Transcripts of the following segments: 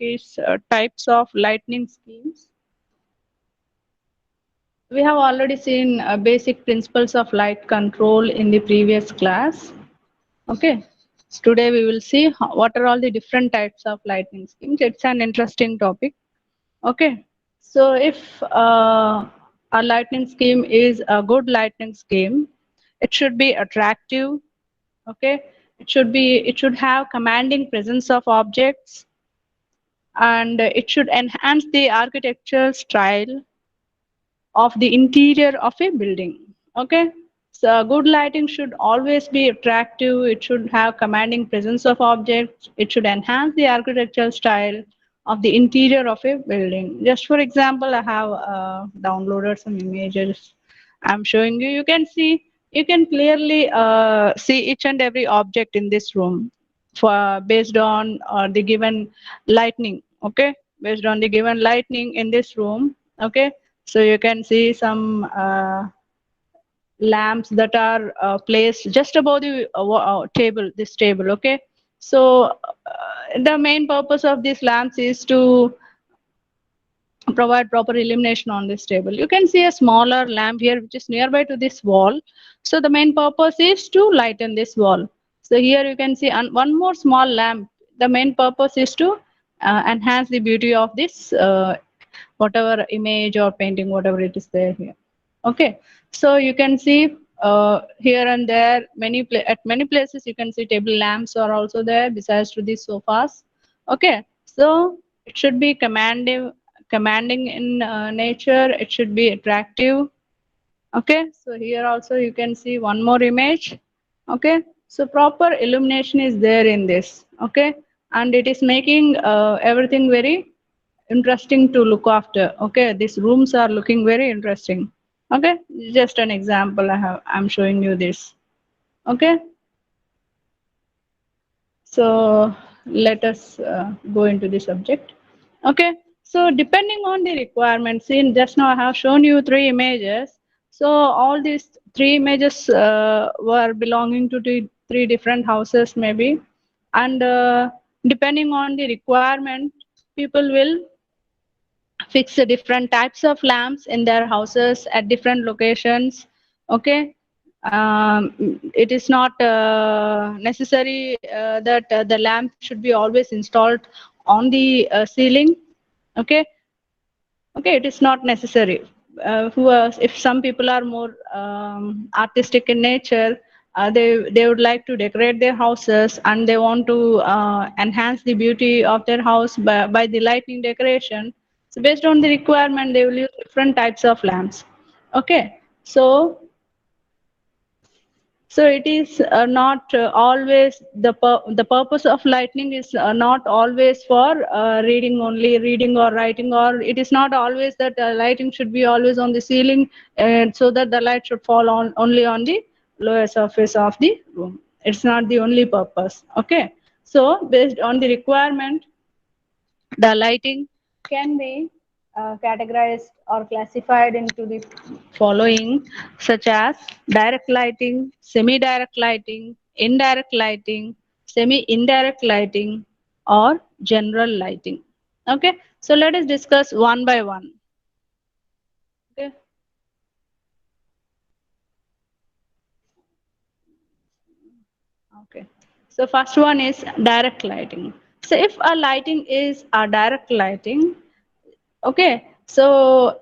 is types of lighting schemes. We have already seen basic principles of light control in the previous class. Okay. So today we will see what are all the different types of lighting schemes. It's an interesting topic. Okay. So if a lighting scheme is a good lighting scheme, it should be attractive. Okay. It should have commanding presence of objects, and it should enhance the architectural style of the interior of a building. Okay. So good lighting should always be attractive. It should have commanding presence of objects. It should enhance the architectural style of the interior of a building. Just for example, I have downloaded some images. I'm showing you. You can clearly see each and every object in this room for based on the given lightning. Okay, based on the given lightning in this room. Okay, so you can see some lamps that are placed just above the table, this table. Okay, so the main purpose of these lamps is to provide proper illumination on this table. You can see a smaller lamp here which is nearby to this wall. So the main purpose is to lighten this wall. So here you can see one more small lamp. The main purpose is to enhance the beauty of this whatever image or painting, whatever it is there here. Okay, so you can see here and there at many places you can see table lamps are also there besides to these sofas. Okay, so it should be commanding in nature. It should be attractive. Okay, so here also you can see one more image. Okay, so proper illumination is there in this. Okay, and it is making everything very interesting to look after. Okay, these rooms are looking very interesting. Okay, just an example I'm showing you this. Okay, so let us go into the subject. Okay, so depending on the requirements, in just now I have shown you three images. So all these three images were belonging to the three different houses maybe, and depending on the requirement, people will fix the different types of lamps in their houses at different locations. Okay, it is not necessary that the lamp should be always installed on the ceiling. Okay, okay, it is not necessary. If some people are more artistic in nature, they would like to decorate their houses and they want to enhance the beauty of their house by the lighting decoration. So based on the requirement, they will use different types of lamps. Okay, so it is not always the purpose of lightning is not always for reading or writing, or it is not always that lighting should be always on the ceiling, so that the light should fall on only on the lower surface of the room. It's not the only purpose. Okay, so based on the requirement, the lighting can be categorized or classified into the following, such as direct lighting, semi-direct lighting, indirect lighting, semi-indirect lighting, or general lighting. Okay, so let us discuss one by one. Okay. Okay. So first one is direct lighting. So if a lighting is a direct lighting, okay, so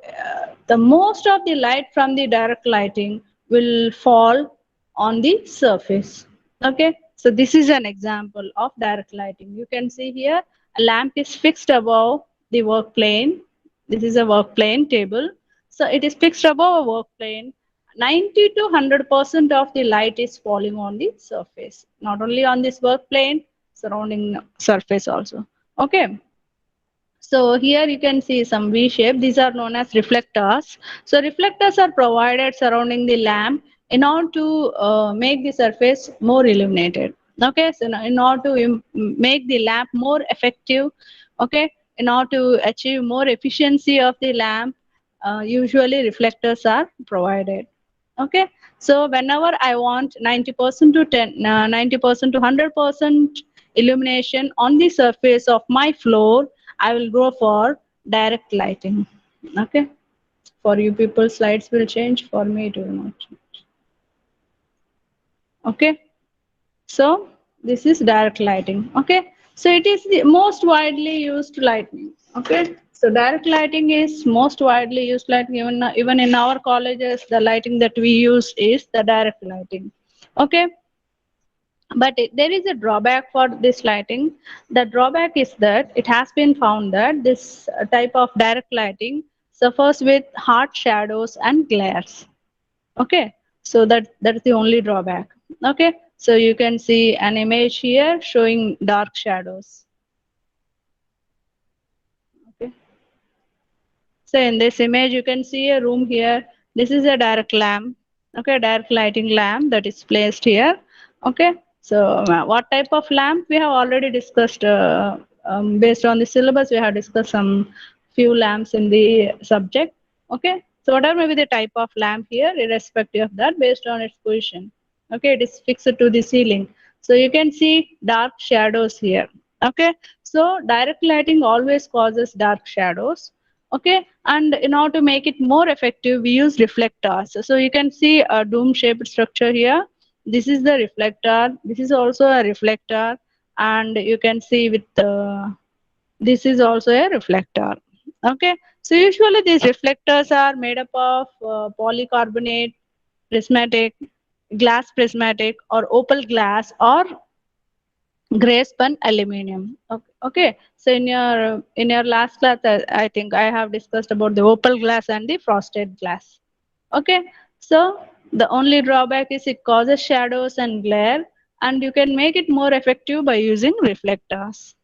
the most of the light from the direct lighting will fall on the surface. Okay, so this is an example of direct lighting. You can see here a lamp is fixed above the work plane. This is a work plane table. So it is fixed above a work plane. 90 to 100% of the light is falling on the surface, not only on this work plane, surrounding surface also. Okay, so here you can see some V shape. These are known as reflectors. So reflectors are provided surrounding the lamp in order to make the surface more illuminated. Okay, so now in order to make the lamp more effective, okay, in order to achieve more efficiency of the lamp, usually reflectors are provided. Okay, so whenever I want 90% to 90% to 100% illumination on the surface of my floor, I will go for direct lighting. Okay. For you people, slides will change. For me, it will not change. Okay. So this is direct lighting. Okay. So it is the most widely used lighting. Okay. So direct lighting is most widely used lighting. Even in our colleges, the lighting that we use is the direct lighting. Okay. But there is a drawback for this lighting. The drawback is that it has been found that this type of direct lighting suffers with hard shadows and glares. Okay, so that's the only drawback. Okay, so you can see an image here showing dark shadows. Okay, so in this image you can see a room here. This is a direct lamp. Okay, direct lighting lamp that is placed here. Okay, so what type of lamp we have already discussed. Based on the syllabus, we have discussed some few lamps in the subject. Okay, so whatever may be the type of lamp here, irrespective of that, based on its position. Okay, it is fixed to the ceiling. So you can see dark shadows here. Okay, so direct lighting always causes dark shadows. Okay, and in order to make it more effective, we use reflectors. So you can see a dome shaped structure here. This is the reflector. This is also a reflector, and you can see with this is also a reflector. Okay, so usually these reflectors are made up of polycarbonate, prismatic, glass prismatic, or opal glass, or gray spun aluminum. Okay, okay. So in your last class, I think I have discussed about the opal glass and the frosted glass. Okay, so the only drawback is it causes shadows and glare, and you can make it more effective by using reflectors.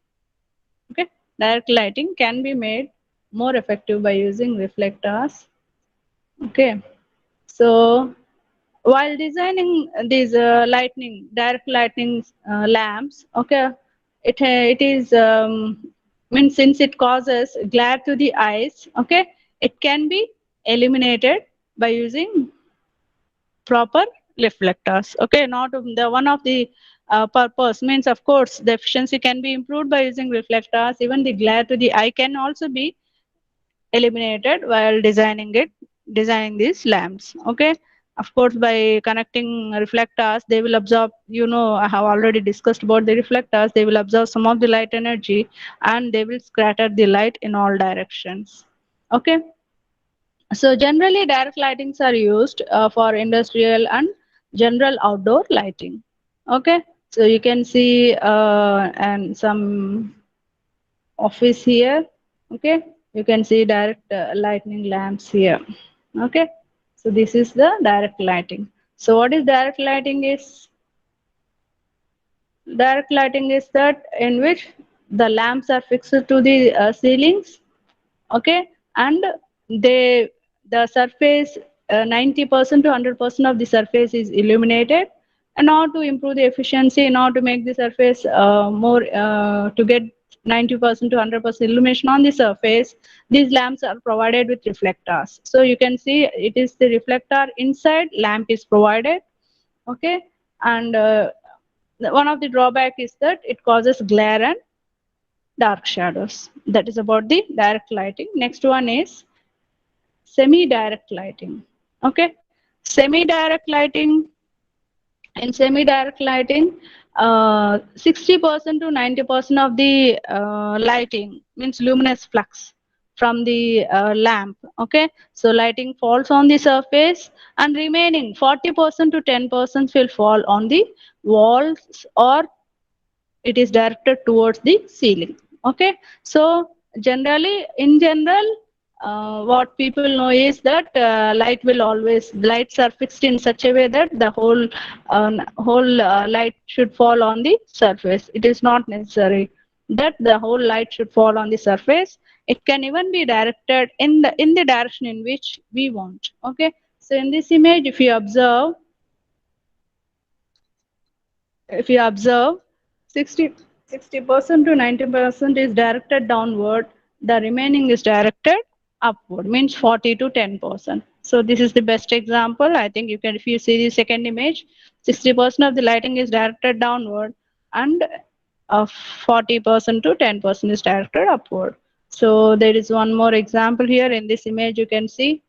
Okay, direct lighting can be made more effective by using reflectors. Okay, so while designing these direct lightning lamps, okay, it is means since it causes glare to the eyes, okay, it can be eliminated by using proper reflectors. Okay, not the one of the purpose means, of course, the efficiency can be improved by using reflectors. Even the glare to the eye can also be eliminated while designing these lamps. Okay, of course, by connecting reflectors, they will absorb, I have already discussed about the reflectors. They will absorb some of the light energy, and they will scatter the light in all directions. Okay, so generally direct lightings are used for industrial and general outdoor lighting. Okay, so you can see and some office here. Okay, you can see direct lightning lamps here. Okay, so this is the direct lighting. So what is direct lighting is? Direct lighting is that in which the lamps are fixed to the ceilings. Okay, and they the surface 90% to 100% of the surface is illuminated. In order to improve the efficiency, in order to make the surface more to get 90% to 100% illumination on the surface, these lamps are provided with reflectors. So you can see it is the reflector inside lamp is provided. Okay, and one of the drawback is that it causes glare and dark shadows. That is about the direct lighting. Next one is semi-direct lighting. Okay, semi-direct lighting. In semi-direct lighting, 60% to 90% of the lighting means luminous flux from the lamp. Okay, so lighting falls on the surface, and remaining 40% to 10% will fall on the walls, or it is directed towards the ceiling. Okay, so in general, what people know is that lights are fixed in such a way that the whole light should fall on the surface. It is not necessary that the whole light should fall on the surface. It can even be directed in the direction in which we want. Okay, so in this image, if you observe 60% to 90% is directed downward, the remaining is directed upward, means 40 to 10%. So this is the best example. I think you can, if you see the second image, 60% of the lighting is directed downward, and 40% to 10% is directed upward. So there is one more example here. In this image you can see,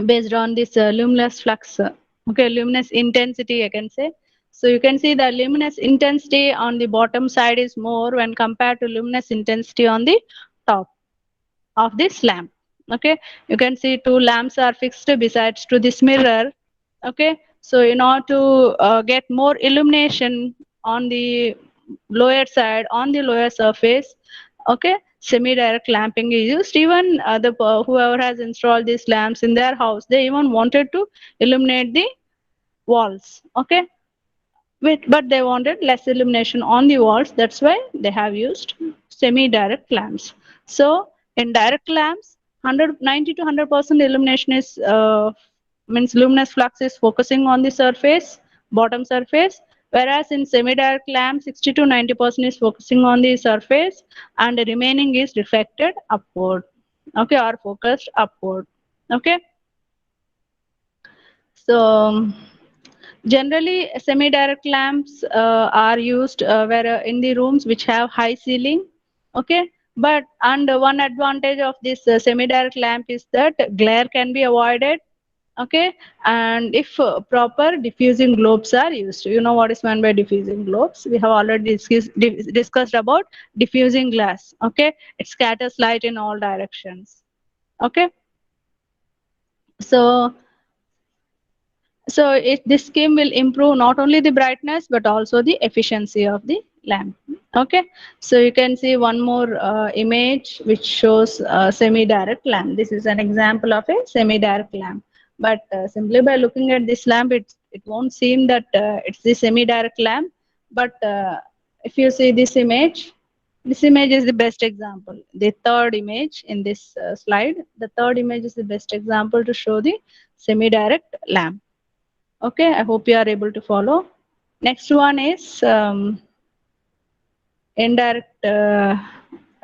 based on this luminous flux, okay, luminous intensity I can say. So you can see the luminous intensity on the bottom side is more when compared to luminous intensity on the top of this lamp. Okay, you can see two lamps are fixed besides to this mirror. Okay, so in order to get more illumination on the lower side, on the lower surface, okay, semi-direct lamping is used. Even whoever has installed these lamps in their house, they even wanted to illuminate the walls. Okay, but they wanted less illumination on the walls. That's why they have used semi-direct lamps. So in direct lamps, 90 to 100% illumination is means luminous flux is focusing on the surface, bottom surface, whereas in semi-direct lamp 60 to 90% is focusing on the surface and the remaining is reflected upward, okay, or focused upward. Okay, so generally, semi-direct lamps are used where in the rooms which have high ceiling. Okay, but and one advantage of this semi-direct lamp is that glare can be avoided. Okay, and if proper diffusing globes are used, you know what is meant by diffusing globes. We have already discussed about diffusing glass. Okay, it scatters light in all directions. Okay, so this scheme will improve not only the brightness but also the efficiency of the lamp. Okay, so you can see one more image which shows a semi-direct lamp. This is an example of a semi-direct lamp. But simply by looking at this lamp, it won't seem that it's the semi-direct lamp. But if you see this image is the best example. The third image in this slide, the third image is the best example to show the semi-direct lamp. Okay, I hope you are able to follow. Next one is indirect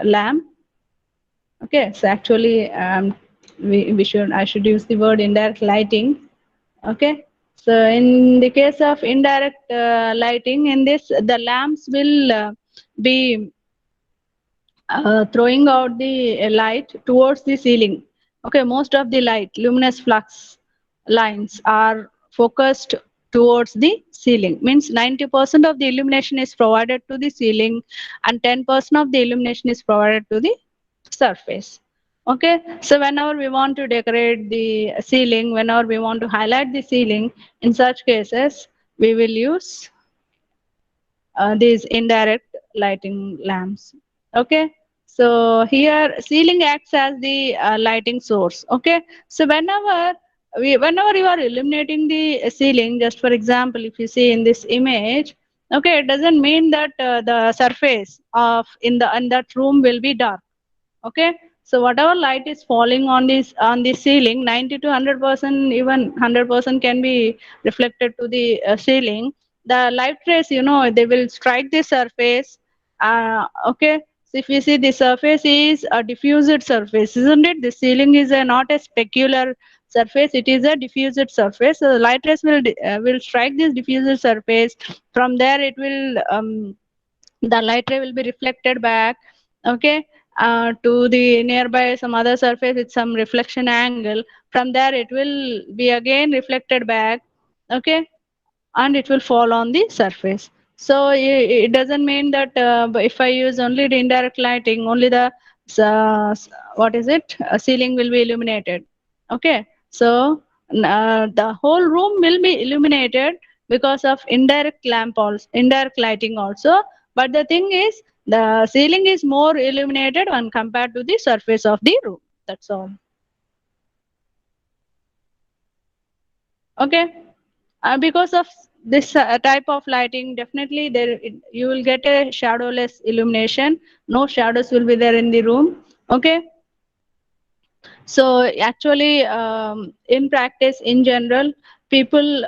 lamp. Okay, so actually I should use the word indirect lighting. Okay, so in the case of indirect lighting, in this the lamps will be throwing out the light towards the ceiling. Okay, most of the light, luminous flux lines are focused towards the ceiling. Means 90% of the illumination is provided to the ceiling and 10% of the illumination is provided to the surface. Okay, so whenever we want to decorate the ceiling, whenever we want to highlight the ceiling, in such cases, we will use these indirect lighting lamps. Okay, so here ceiling acts as the lighting source. Okay, so whenever you are illuminating the ceiling, just for example, if you see in this image, okay, it doesn't mean that the surface of in that room will be dark. Okay, so whatever light is falling on the ceiling, 90 to 100%, even 100% can be reflected to the ceiling. The light rays, they will strike the surface. Okay, so if you see, the surface is a diffused surface, isn't it? The ceiling is not a specular surface, it is a diffused surface. So the light rays will strike this diffused surface. From there it will the light ray will be reflected back, okay, to the nearby some other surface with some reflection angle. From there it will be again reflected back, okay, and it will fall on the surface. So it doesn't mean that if I use only the indirect lighting, only the what is it, ceiling will be illuminated. Okay, so the whole room will be illuminated because of indirect lamp also, indirect lighting also. But the thing is, the ceiling is more illuminated when compared to the surface of the room. That's all. Okay, because of this type of lighting, definitely you will get a shadowless illumination. No shadows will be there in the room. Okay, so actually, in practice, in general, people,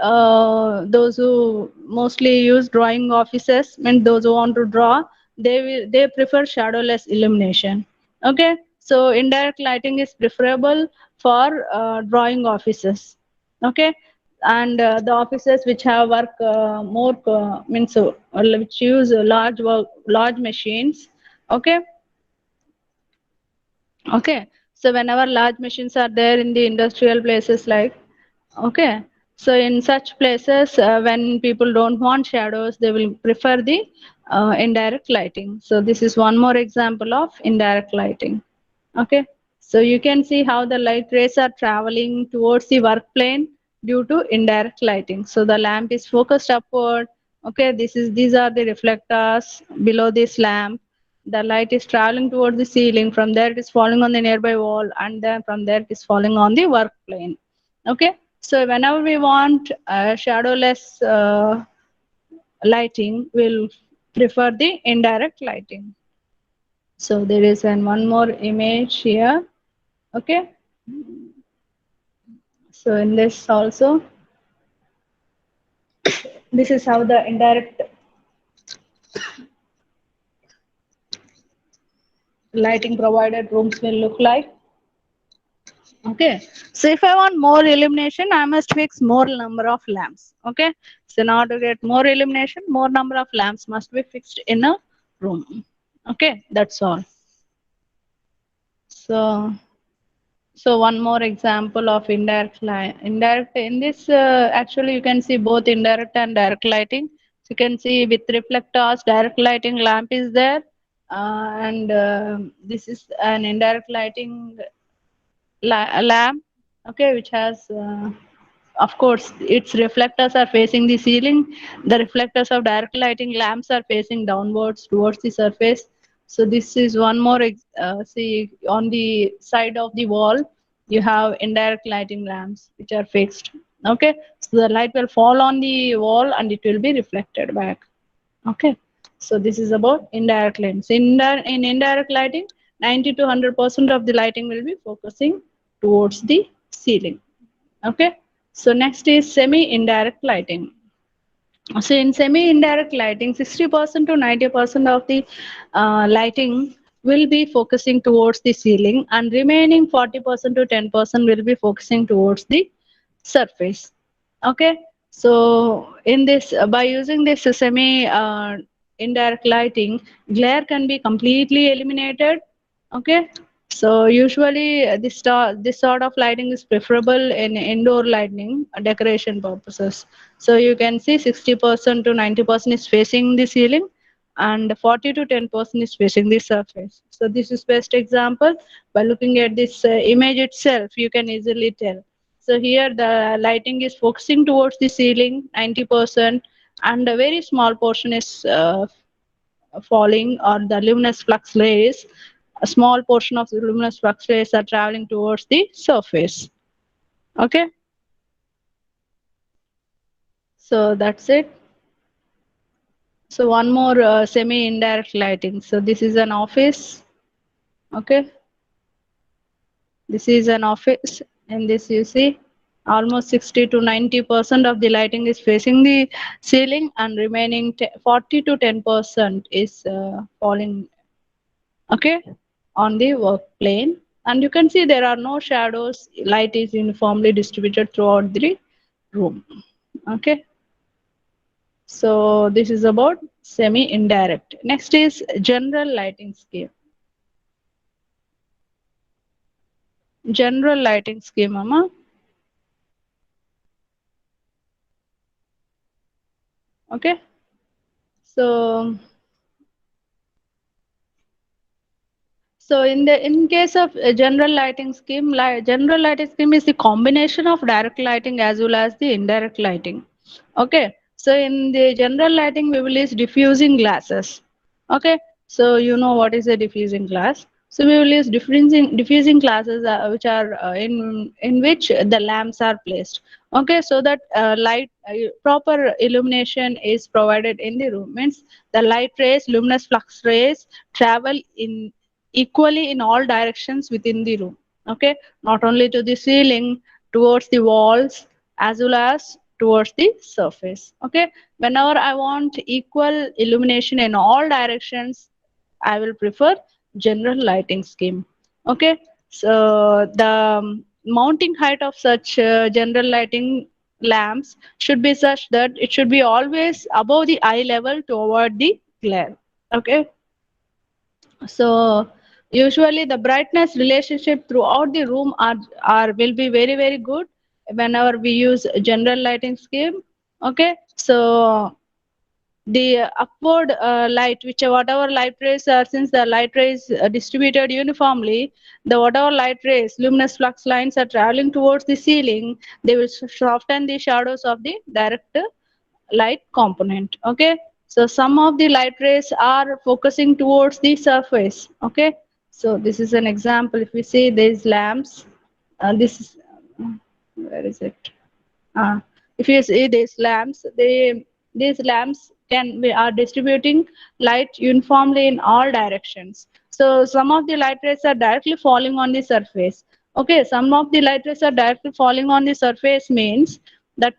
those who mostly use drawing offices, and those who want to draw, they prefer shadowless illumination. Okay, so indirect lighting is preferable for drawing offices. Okay, and the offices which have work more means which use large machines. Okay, Okay, so whenever large machines are there in the industrial places, like, okay, so in such places, when people don't want shadows, they will prefer the indirect lighting. So this is one more example of indirect lighting. Okay, so you can see how the light rays are traveling towards the work plane due to indirect lighting. So the lamp is focused upward. Okay, these are the reflectors below this lamp. The light is traveling towards the ceiling. From there it is falling on the nearby wall, and then from there it is falling on the work plane. Okay, so whenever we want shadowless lighting, we'll prefer the indirect lighting. So there is one more image here. Okay, so in this also, this is how the indirect lighting provided rooms will look like. Okay, so if I want more illumination, I must fix more number of lamps. Okay, so in order to get more illumination, more number of lamps must be fixed in a room. Okay, that's all. So one more example of indirect light. Indirect in this, actually you can see both indirect and direct lighting. So you can see with reflectors, direct lighting lamp is there, and this is an indirect lighting lamp. Okay, which has, of course, its reflectors are facing the ceiling. The reflectors of direct lighting lamps are facing downwards towards the surface. So this is one more, see, on the side of the wall, you have indirect lighting lamps which are fixed. Okay, so the light will fall on the wall and it will be reflected back. Okay, so this is about indirect lighting. So in indirect lighting, 90 to 100% of the lighting will be focusing towards the ceiling. Okay, so next is semi-indirect lighting. So in semi-indirect lighting, 60% to 90% of the lighting will be focusing towards the ceiling, and remaining 40% to 10% will be focusing towards the surface. Okay, so in this, by using this semi indirect lighting, glare can be completely eliminated. Okay, so usually this sort of lighting is preferable in indoor lighting decoration purposes. So you can see 60% to 90% is facing the ceiling, and 40 to 10% is facing the surface. So this is best example. By looking at this image itself, you can easily tell. So here the lighting is focusing towards the ceiling 90%, and a very small portion is falling, or the luminous flux rays, a small portion of the luminous flux rays are traveling towards the surface. Okay, so that's it. So one more semi indirect lighting. So this is an office. Okay, this is an office. In this you see almost 60 to 90% of the lighting is facing the ceiling, and remaining 40 to 10% is falling, okay, on the work plane. And you can see there are no shadows. Light is uniformly distributed throughout the room. Okay, so this is about semi indirect. Next is general lighting scheme. General lighting scheme, mama. Okay, so in case of general lighting scheme, general lighting scheme is the combination of direct lighting as well as the indirect lighting. Okay, so in the general lighting, we will use diffusing glasses. Okay, so you know what is a diffusing glass. So we will use diffusing glasses, which are in which the lamps are placed. Okay, so that proper illumination is provided in the room. Means the light rays, luminous flux rays travel in equally in all directions within the room. Okay, not only to the ceiling, towards the walls, as well as towards the surface. Okay, whenever I want equal illumination in all directions, I will prefer general lighting scheme. Okay, so the mounting height of such general lighting lamps should be such that it should be always above the eye level to avoid the glare. Okay, so usually the brightness relationship throughout the room are will be very good whenever we use general lighting scheme. Okay, so the upward light, which whatever light rays are, since the light rays distributed uniformly, the whatever light rays, luminous flux lines are traveling towards the ceiling, they will soften the shadows of the direct light component. Okay, so some of the light rays are focusing towards the surface. Okay, so this is an example. If we see these lamps, this is where is it? If you see these lamps, these lamps are distributing light uniformly in all directions. So some of the light rays are directly falling on the surface. Okay, some of the light rays are directly falling on the surface means that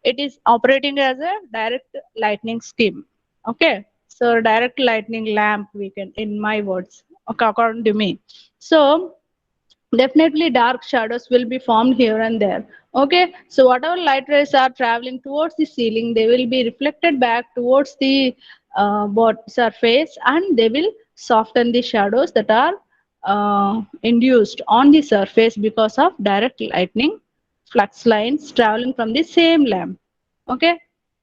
it is operating as a direct lightning scheme. Okay, so direct lightning lamp, we can, in my words, okay, according to me. So definitely dark shadows will be formed here and there. Okay, so whatever light rays are traveling towards the ceiling, they will be reflected back towards the surface, and they will soften the shadows that are induced on the surface because of direct lightning flux lines traveling from the same lamp. Okay,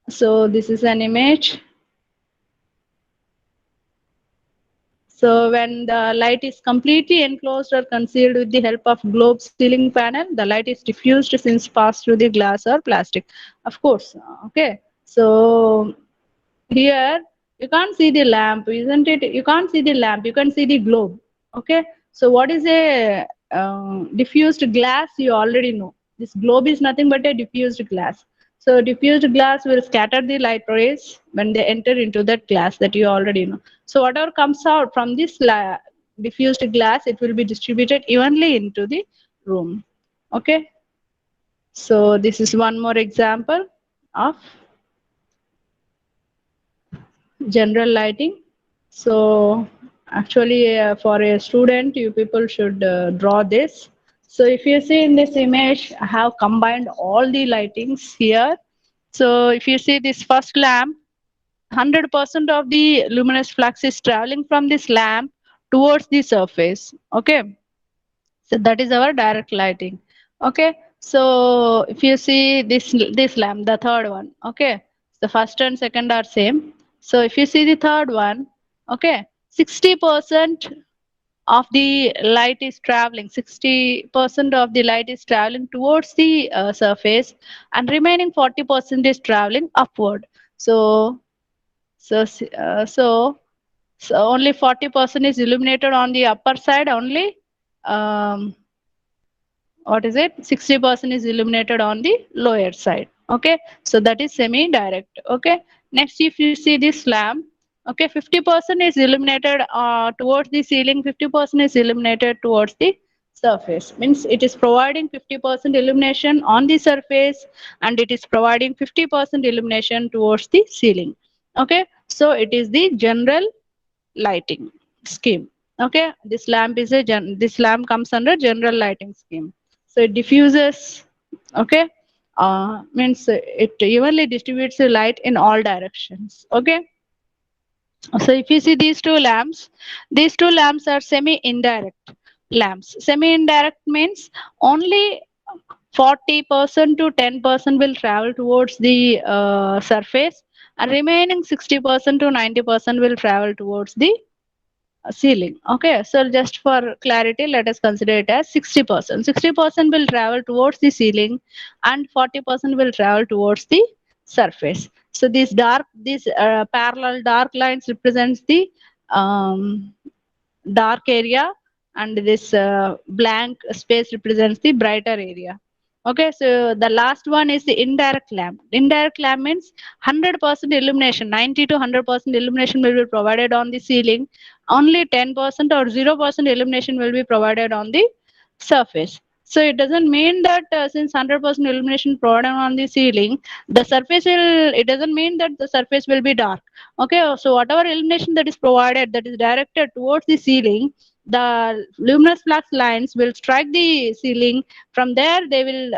so this is an image. So when the light is completely enclosed or concealed with the help of globe ceiling panel, the light is diffused since passed through the glass or plastic. Of course, okay. So here you can't see the lamp, isn't it? You can't see the lamp, you can see the globe. Okay, so what is a diffused glass? You already know this globe is nothing but a diffused glass. So diffused glass will scatter the light rays when they enter into that glass, that you already know. So whatever comes out from this diffused glass, it will be distributed evenly into the room. Okay, so this is one more example of general lighting. So actually for a student, you people should draw this. So if you see in this image, I have combined all the lightings here. So if you see this first lamp, 100% of the luminous flux is traveling from this lamp towards the surface. Okay, so that is our direct lighting. Okay, so if you see this lamp, the third one. Okay, the first and second are same. So if you see the third one, okay, 60% of the light is traveling, 60% of the light is traveling towards the surface, and remaining 40% is traveling upward. So so so only 40% is illuminated on the upper side only. um, what is it, 60% is illuminated on the lower side. Okay, so that is semi direct. Okay, next if you see this lamp, okay, 50% is illuminated towards the ceiling, 50% is illuminated towards the surface, means it is providing 50% illumination on the surface, and it is providing 50% illumination towards the ceiling. Okay, so it is the general lighting scheme. Okay, this lamp is this lamp comes under general lighting scheme. So it diffuses. Okay, means it evenly distributes the light in all directions. Okay, so if you see these two lamps are semi indirect lamps. Semi indirect means only 40% to 10% will travel towards the surface, and remaining 60% to 90% will travel towards the ceiling. Okay, so just for clarity, let us consider it as 60%. 60% will travel towards the ceiling, and 40% will travel towards the surface. So these parallel dark lines represents the um, dark area, and this blank space represents the brighter area. Okay, so the last one is the indirect lamp. Indirect lamp means 100% illumination, 90 to 100% illumination will be provided on the ceiling. Only 10% or 0% illumination will be provided on the surface. So it doesn't mean that since 100% illumination provided on the ceiling, the surface will, it doesn't mean that the surface will be dark. Okay, so whatever illumination that is provided, that is directed towards the ceiling, the luminous flux lines will strike the ceiling. From there means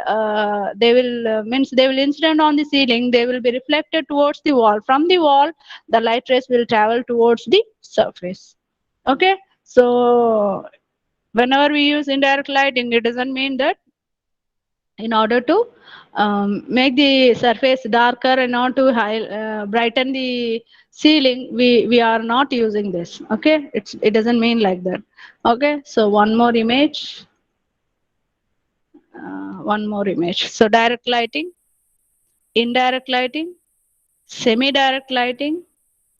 they will incident on the ceiling, they will be reflected towards the wall. From the wall, the light rays will travel towards the surface. Okay, So whenever we use indirect lighting, it doesn't mean that in order to make the surface darker and not to brighten the ceiling, we are not using this. Okay, it doesn't mean like that. Okay, so one more image. One more image. So direct lighting, indirect lighting, semi-direct lighting,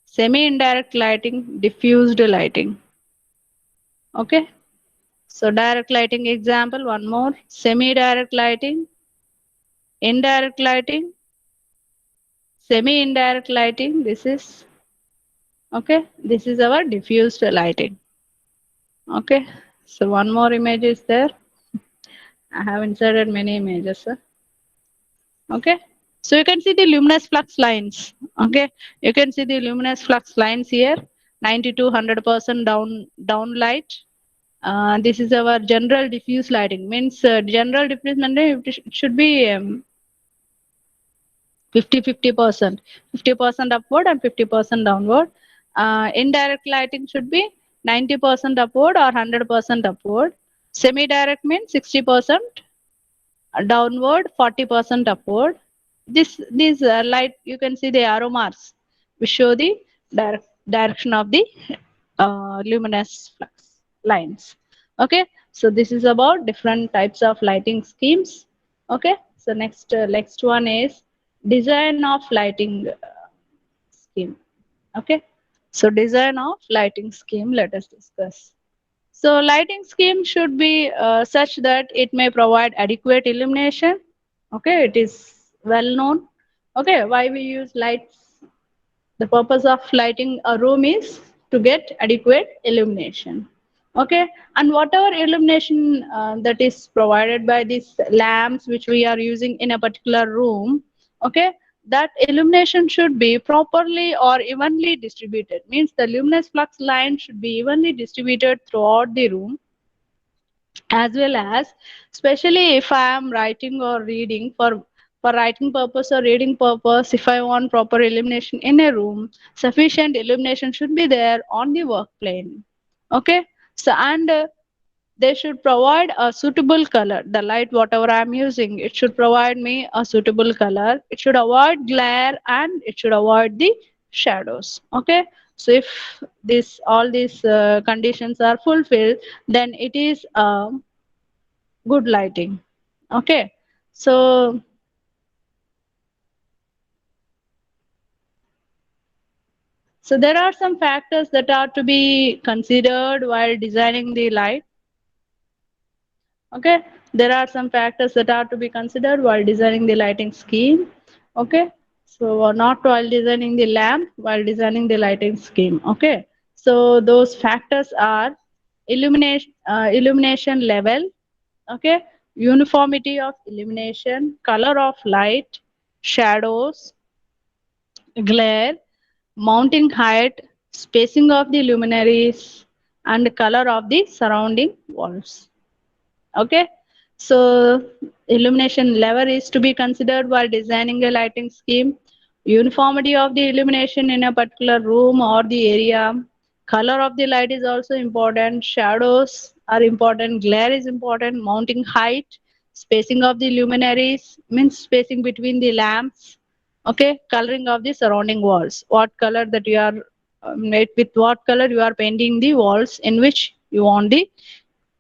semi-indirect lighting, diffused lighting. Okay, so direct lighting example, one more, semi-direct lighting, indirect lighting, semi-indirect lighting, this is, okay, this is our diffused lighting. Okay, so one more image is there. I have inserted many images. Okay, so you can see the luminous flux lines. Okay, you can see the luminous flux lines here, 90 to 100% down light. This is our general diffuse lighting, means general diffuse lighting, it should be 50-50%, 50% upward and 50% downward. Indirect lighting should be 90% upward or 100% upward. Semi-direct means 60% downward, 40% upward. This light, you can see the arrow marks which show the direction of the luminous flux lines. Okay, so this is about different types of lighting schemes. Okay, so next one is design of lighting scheme. Okay, so design of lighting scheme, let us discuss. So lighting scheme should be such that it may provide adequate illumination. Okay, it is well known. Okay, why we use lights? The purpose of lighting a room is to get adequate illumination. Okay, and whatever illumination that is provided by these lamps which we are using in a particular room, okay, that illumination should be properly or evenly distributed. Means the luminous flux line should be evenly distributed throughout the room, as well as, especially if I am writing or reading for writing purpose or reading purpose, if I want proper illumination in a room, sufficient illumination should be there on the work plane. Okay, so and they should provide a suitable color. The light whatever I am using, it should provide me a suitable color. It should avoid glare and it should avoid the shadows. Okay, so if this all these conditions are fulfilled, then it is good lighting. Okay, so there are some factors that are to be considered while designing the light. Okay, there are some factors that are to be considered while designing the lighting scheme. Okay, so not while designing the lamp, while designing the lighting scheme. Okay, so those factors are illumination level. Okay, uniformity of illumination, color of light, shadows, glare, mounting height, spacing of the luminaries, and color of the surrounding walls. Okay, so illumination level is to be considered while designing a lighting scheme. Uniformity of the illumination in a particular room or the area. Color of the light is also important. Shadows are important. Glare is important. Mounting height, spacing of the luminaries means spacing between the lamps. Okay, coloring of the surrounding walls, what color that you are with what color you are painting the walls in which you want the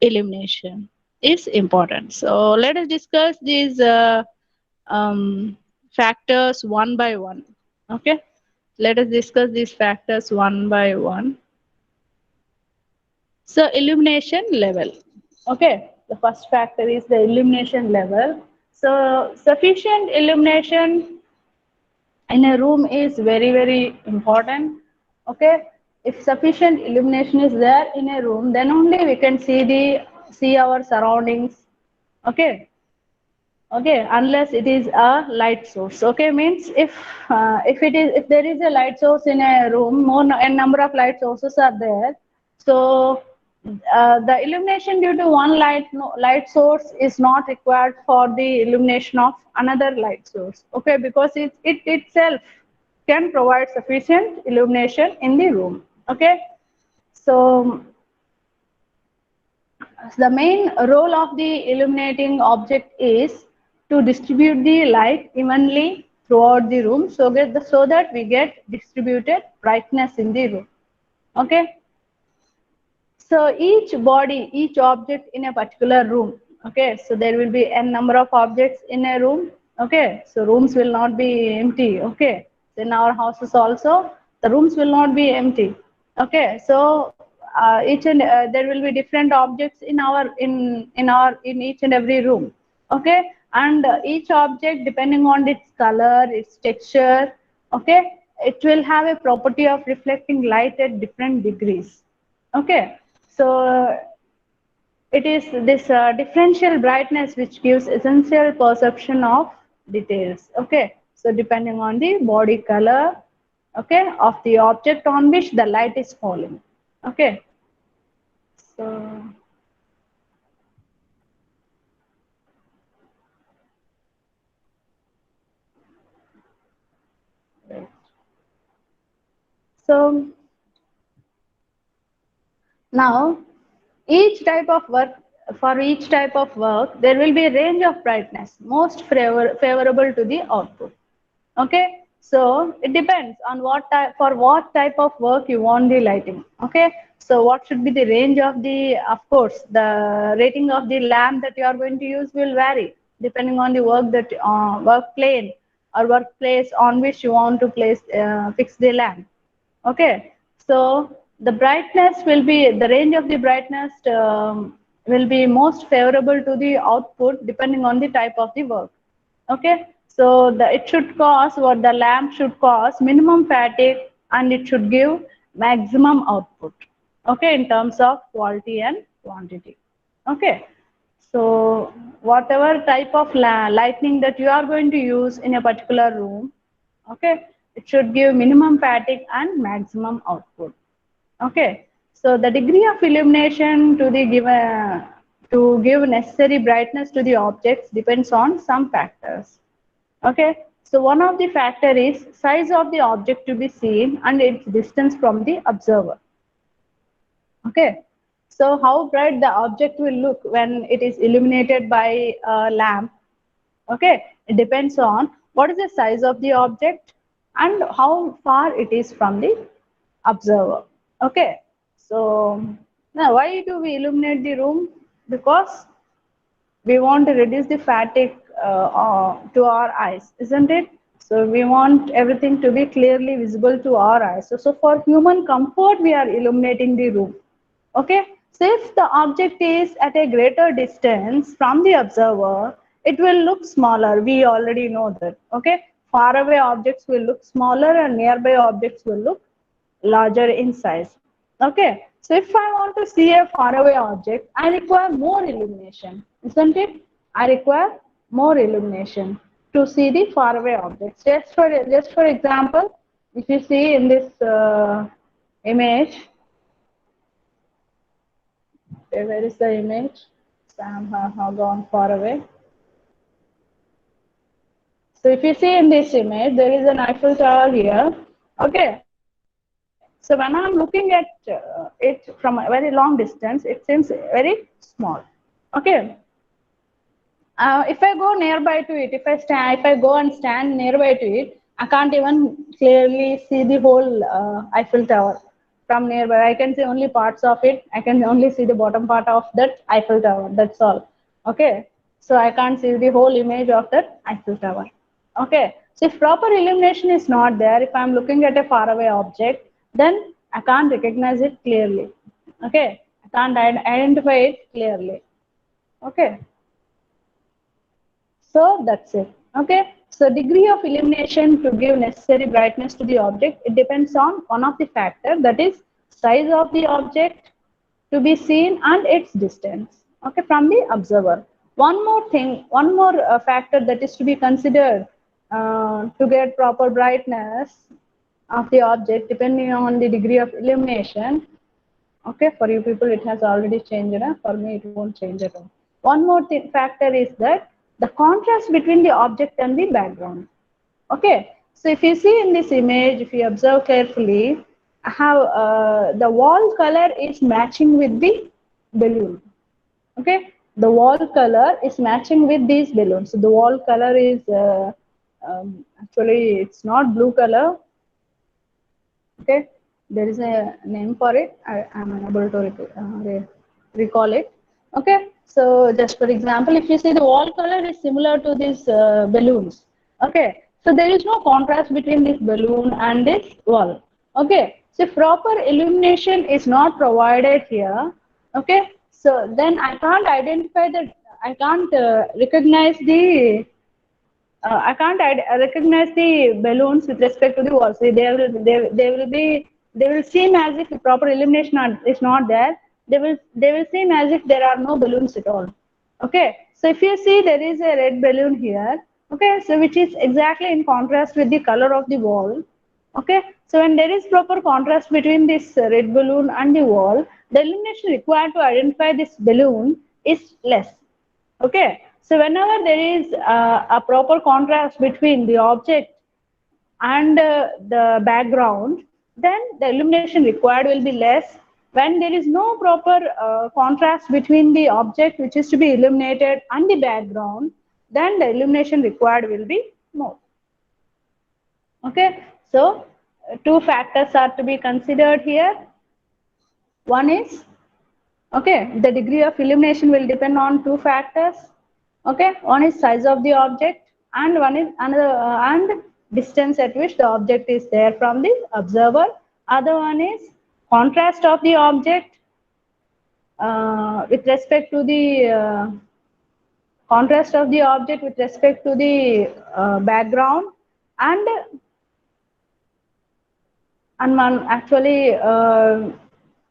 illumination is important. So let us discuss these factors one by one. Okay, let us discuss these factors one by one. So illumination level. Okay, the first factor is the illumination level. So sufficient illumination in a room is very important. Okay, if sufficient illumination is there in a room, then only we can see our surroundings. Okay, okay, unless it is a light source. Okay, means if there is a light source in a room, a number of light sources are there, so the illumination due to one light source is not required for the illumination of another light source. Okay, because it itself can provide sufficient illumination in the room. Okay, so The main role of the illuminating object is to distribute the light evenly throughout the room so that we get distributed brightness in the room. Okay. So each body, each object in a particular room, okay, so there will be n number of objects in a room, okay, so rooms will not be empty, okay, in our houses also, the rooms will not be empty, okay, so each and there will be different objects in in each and every room, okay, and each object depending on its color, its texture, okay, it will have a property of reflecting light at different degrees, okay. So it is this differential brightness which gives essential perception of details. Okay. So depending on the body color, okay, of the object on which the light is falling. Okay. So so now each type of work for each type of work there will be a range of brightness most favorable to the output. Okay, so it depends on what type of work you want the lighting. Okay, so what should be the range of the, of course, the rating of the lamp that you are going to use will vary depending on the work that work plane or workplace on which you want to place fix the lamp. Okay, so the brightness will be, the range of the brightness will be most favorable to the output depending on the type of the work. Okay, so it should cause, what the lamp should cause minimum fatigue and it should give maximum output, okay, in terms of quality and quantity. Okay, so whatever type of lighting that you are going to use in a particular room, okay, it should give minimum fatigue and maximum output. Okay, so the degree of illumination to the given to give necessary brightness to the objects depends on some factors. Okay, so one of the factor is size of the object to be seen and its distance from the observer. Okay, so how bright the object will look when it is illuminated by a lamp. Okay, it depends on what is the size of the object and how far it is from the observer. Okay, so now why do we illuminate the room? Because we want to reduce the fatigue to our eyes, isn't it? So we want everything to be clearly visible to our eyes. So for human comfort, we are illuminating the room. Okay. So if the object is at a greater distance from the observer, it will look smaller. We already know that. Okay. Far away objects will look smaller and nearby objects will look larger in size. Okay, so if I want to see a faraway object, I require more illumination, isn't it? I require more illumination to see the faraway objects. Just for example, if you see in this image, okay, where is the image? Sam have gone far away. So if you see in this image, there is an Eiffel Tower here. Okay, so when I'm looking at it from a very long distance, it seems very small. Okay, if I go nearby to it, if I go and stand nearby to it, I can't even clearly see the whole Eiffel Tower from nearby. I can see only parts of it. I can only see the bottom part of that Eiffel Tower. That's all. Okay, so I can't see the whole image of that Eiffel Tower. Okay, so if proper illumination is not there, if I'm looking at a faraway object, then I can't recognize it clearly. Okay, I can't identify it clearly. Okay. So that's it. Okay. So degree of illumination to give necessary brightness to the object, it depends on one of the factor, that is size of the object to be seen and its distance, okay, from the observer. One more thing, one more factor that is to be considered to get proper brightness of the object depending on the degree of illumination. Okay, for you people it has already changed, for me it won't change at all. One more factor is that the contrast between the object and the background. Okay, so if you see in this image, if you observe carefully, how the wall color is matching with the balloon. Okay, the wall color is matching with these balloons. So the wall color is actually it's not blue color. Okay, there is a name for it. I am unable to recall it. Okay, so just for example, if you see the wall color is similar to these balloons. Okay, so there is no contrast between this balloon and this wall. Okay, so proper illumination is not provided here. Okay, so then I can't identify the, I can't recognize the I can't recognize the balloons with respect to the walls. They will seem as if the proper illumination is not there. They will seem as if there are no balloons at all. Okay, so if you see there is a red balloon here. Okay, so which is exactly in contrast with the color of the wall. Okay, so when there is proper contrast between this red balloon and the wall, the illumination required to identify this balloon is less. Okay, so whenever there is a proper contrast between the object and the background, then the illumination required will be less. When there is no proper contrast between the object which is to be illuminated and the background, then the illumination required will be more. Okay, so two factors are to be considered here. One is, okay, the degree of illumination will depend on two factors. Okay, one is size of the object and one is another and distance at which the object is there from the observer. Other one is contrast of the object with respect to the contrast of the object with respect to the background, and one actually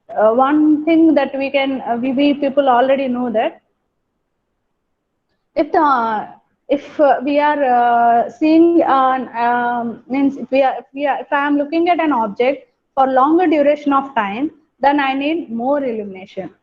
one thing that we can we people already know that if we are seeing means if I am looking at an object for longer duration of time, then I need more illumination.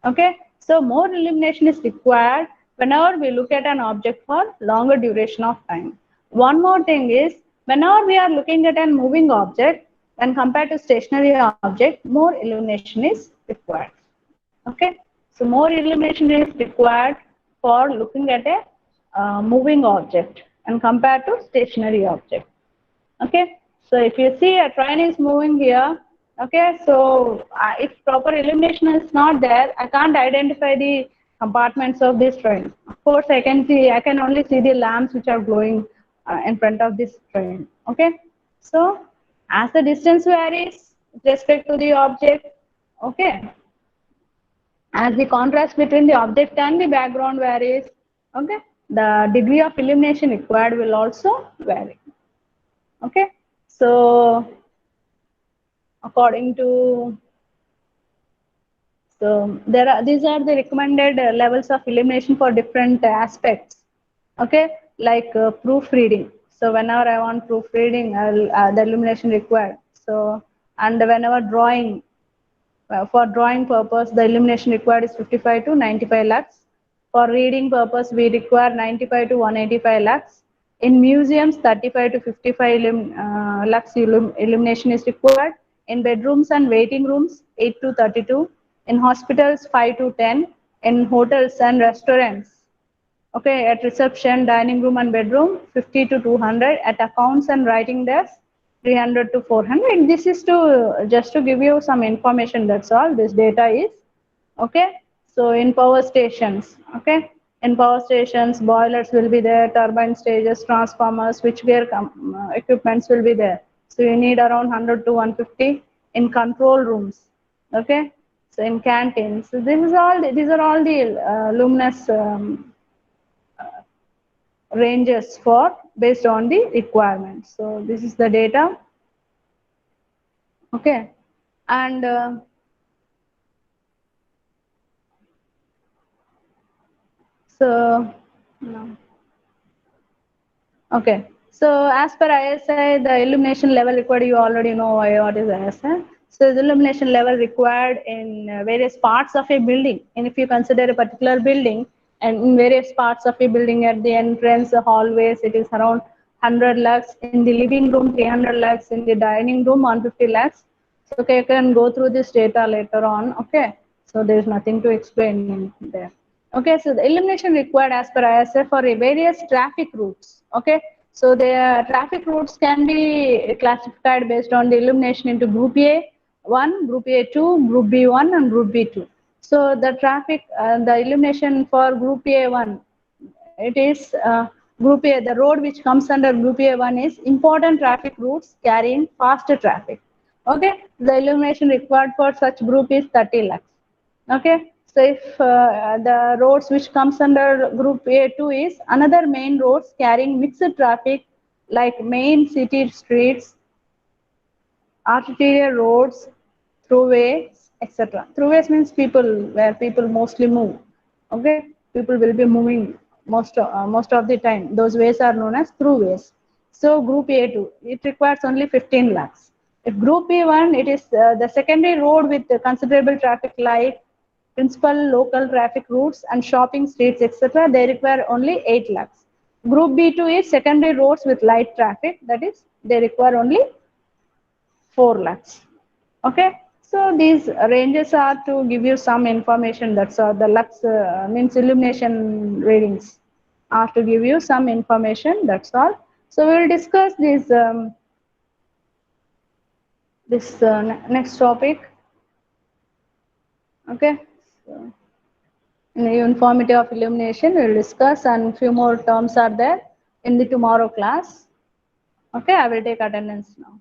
Okay, so more illumination is required whenever we look at an object for longer duration of time. One more thing is, whenever we are looking at a moving object when compared to stationary object, more illumination is required. Okay, so more illumination is required for looking at a moving object and compared to stationary object. Okay, so if you see a train is moving here, okay, so if proper illumination is not there, I can't identify the compartments of this train. Of course, I can only see the lamps which are glowing in front of this train. Okay, so as the distance varies with respect to the object, okay, as the contrast between the object and the background varies, okay, the degree of illumination required will also vary. Okay, so according to, so there are, these are the recommended levels of illumination for different aspects. Okay, like proofreading. So whenever I want proofreading, the illumination required. So, and whenever drawing, for drawing purpose, the illumination required is 55 to 95 lux. For reading purpose, we require 95 to 185 lux. In museums, 35 to 55 lux illumination is required. In bedrooms and waiting rooms, 8 to 32. In hospitals, 5 to 10. In hotels and restaurants, okay, at reception, dining room and bedroom, 50 to 200. At accounts and writing desk, 300 to 400. This is to just to give you some information, that's all this data is. Okay, so in power stations, okay, in power stations, boilers will be there, turbine stages, transformers, switchgear equipments will be there. So you need around 100 to 150. In control rooms, okay, so in canteens, so this is all, these are all the luminous ranges for based on the requirements. So this is the data. Okay, and so no. Okay, so as per ISI, the illumination level required, you already know what is ISI. So the illumination level required in various parts of a building, and if you consider a particular building, and in various parts of a building, at the entrance, the hallways, it is around 100 lux. In the living room, 300 lux. In the dining room, 150 lux. So okay, you can go through this data later on. Okay, so there is nothing to explain in there. Okay, so the illumination required as per ISA for various traffic routes. Okay, so the traffic routes can be classified based on the illumination into Group A1, Group A2, Group B1, and Group B2. So the traffic, the illumination for Group A1, it is Group A. The road which comes under Group A1 is important traffic routes carrying faster traffic. Okay, the illumination required for such group is 30 lakhs. Okay, so if the roads which comes under group A2 is another main roads carrying mixed traffic like main city streets, arterial roads, throughways, etc. Throughways means people where people mostly move. Okay, people will be moving most of the time. Those ways are known as throughways. So group A2 it requires only 15 lakhs. If group B1 it is the secondary road with considerable traffic like principal local traffic routes and shopping streets etc. They require only 8 lakhs. Group B2 is secondary roads with light traffic, that is they require only 4 lakhs. Okay, so these ranges are to give you some information. That's the lux means illumination readings are to give you some information. That's all. So we will discuss this next topic. Okay. So, in the uniformity of illumination, we will discuss, and few more terms are there in the tomorrow class. Okay, I will take attendance now.